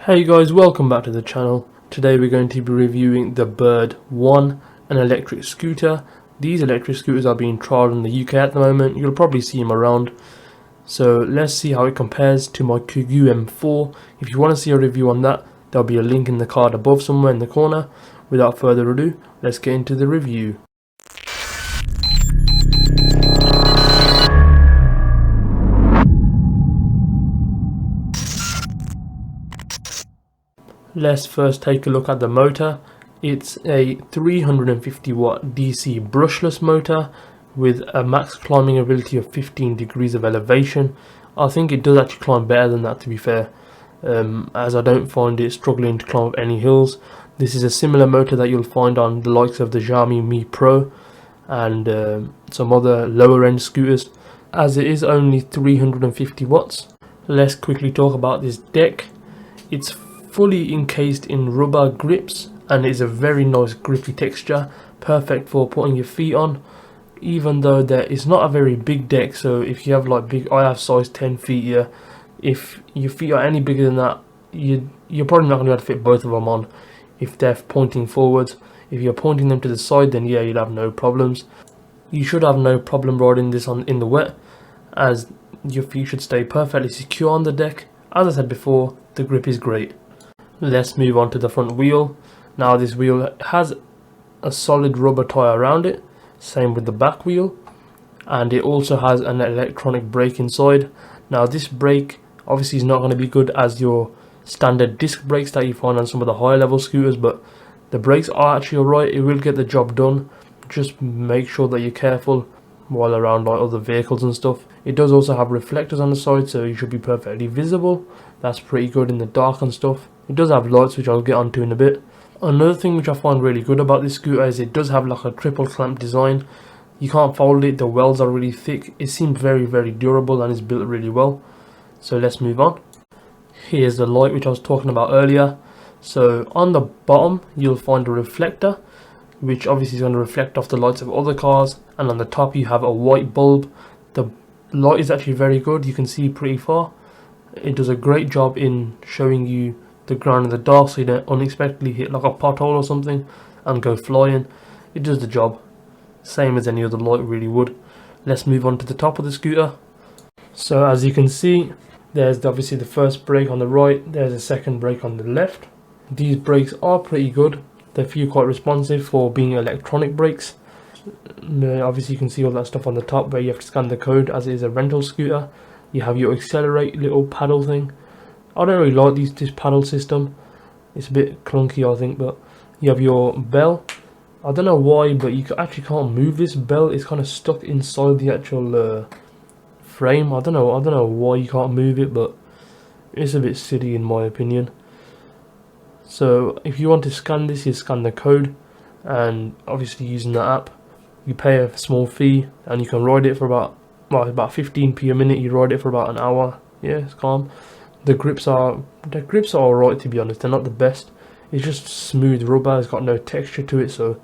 Hey guys, welcome back to the channel. Today we're going to be reviewing the Bird 1, an electric scooter. These electric scooters are being trialled in the UK at the moment. You'll probably see them around. So let's see how it compares to my Kugu M4. If you want to see a review on that, there'll be a link in the card above somewhere in the corner. Without further ado, let's get into the review. Let's first take a look at the motor. It's a 350 watt DC brushless motor with a max climbing ability of 15 degrees of elevation. I think it does actually climb better than that, to be fair, as I don't find it struggling to climb up any hills. This is a similar motor that you'll find on the likes of the Xiaomi Mi Pro and some other lower end scooters, as it is only 350 watts. Let's quickly talk about this deck. It's fully encased in rubber grips and is a very nice grippy texture, perfect for putting your feet on, even though there is not a very big deck. So if you have like big, I have size 10 feet here, if your feet are any bigger than that, you're probably not going to be able to fit both of them on if they're pointing forwards. If you're pointing them to the side, then yeah, you'll have no problems. You should have no problem riding this on in the wet, as your feet should stay perfectly secure on the deck. As I said before, the grip is great. Let's move on to the front wheel. Now this wheel has a solid rubber tyre around it, same with the back wheel, and it also has an electronic brake inside. Now this brake obviously is not going to be good as your standard disc brakes that you find on some of the higher level scooters, but the brakes are actually alright. It will get the job done. Just make sure that you're careful while around like other vehicles and stuff. It does also have reflectors on the side, so you should be perfectly visible. That's pretty good in the dark and stuff. It does have lights, which I'll get onto in a bit. Another thing which I find really good about this scooter is it does have like a triple clamp design. You can't fold it, the welds are really thick. It seems very durable and is built really well. So let's move on. Here's the light which I was talking about earlier. So on the bottom you'll find a reflector, which obviously is going to reflect off the lights of other cars, and on the top you have a white bulb. The light is actually very good, you can see pretty far. It does a great job in showing you the ground in the dark, so you don't unexpectedly hit like a pothole or something and go flying. It does the job, same as any other light really would. Let's move on to the top of the scooter. So as you can see, there's obviously the first brake on the right, there's a second brake on the left. These brakes are pretty good. They feel quite responsive for being electronic brakes. Obviously you can see all that stuff on the top where you have to scan the code, as it is a rental scooter. You have your accelerate little paddle thing. I don't really like this paddle system. It's a bit clunky, I think, but you have your bell. I don't know why, but you actually can't move this bell. It's kind of stuck inside the actual frame. I don't know why you can't move it, but it's a bit silly in my opinion. So if you want to scan this, you scan the code, and obviously using the app, you pay a small fee and you can ride it for about 15p a minute. You ride it for about an hour. Yeah, it's calm. The grips are alright, to be honest. They're not the best. It's just smooth rubber. It's got no texture to it, so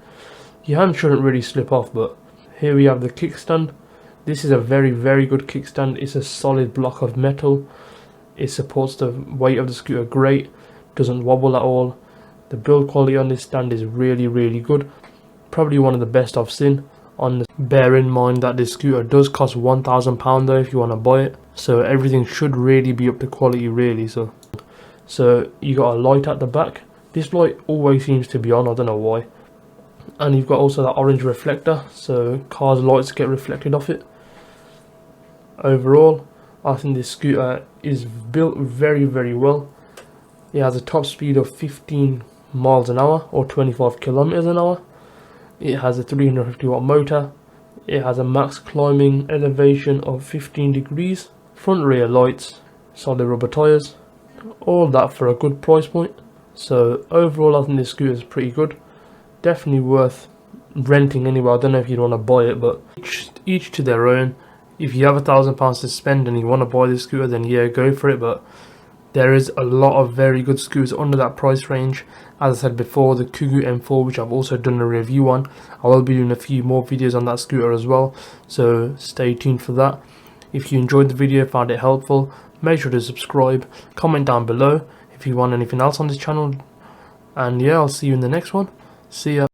your hand shouldn't really slip off. But here we have the kickstand. This is a very good kickstand. It's a solid block of metal. It supports the weight of the scooter great. Doesn't wobble at all. The build quality on this stand is really good. Probably one of the best I've seen on this. Bear in mind that this scooter does cost £1,000 though if you want to buy it, so everything should really be up to quality really. So you got a light at the back. This light always seems to be on, I don't know why. And you've got also that orange reflector, so cars' lights get reflected off it. Overall, I think this scooter is built very well. It has a top speed of 15 miles an hour or 25 kilometers an hour. It has a 350 watt motor. It has a max climbing elevation of 15 degrees. Front rear lights, solid rubber tyres. All that for a good price point. So overall I think this scooter is pretty good. Definitely worth renting anyway. I don't know if you'd want to buy it, but each to their own. If you have £1,000 to spend and you want to buy this scooter, then yeah, go for it. But there is a lot of very good scooters under that price range. As I said before, the Kugu M4, which I've also done a review on. I will be doing a few more videos on that scooter as well, so stay tuned for that. If you enjoyed the video, found it helpful, make sure to subscribe, comment down below. if you want anything else on this channel. And yeah, I'll see you in the next one. See ya.